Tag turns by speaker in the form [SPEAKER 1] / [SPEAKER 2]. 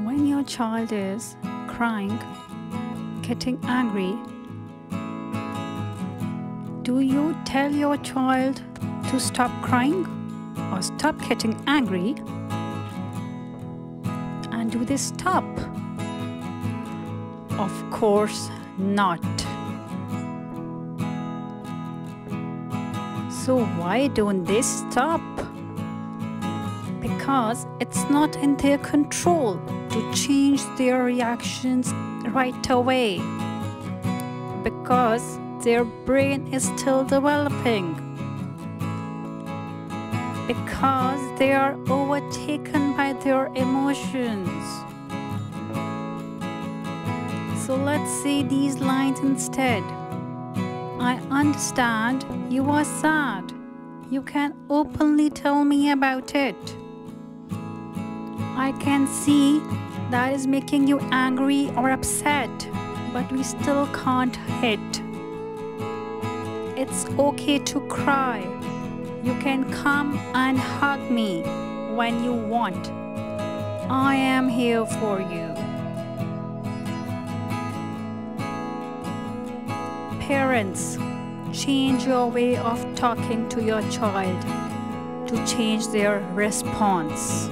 [SPEAKER 1] When your child is crying, getting angry, do you tell your child to stop crying or stop getting angry? And do they stop? Of course not. So why don't they stop? Because it's not in their control to change their reactions right away. Because their brain is still developing. Because they are overtaken by their emotions. So let's say these lines instead. I understand you are sad. You can openly tell me about it. I can see that is making you angry or upset, but we still can't hit. It's okay to cry. You can come and hug me when you want. I am here for you. Parents, change your way of talking to your child to change their response.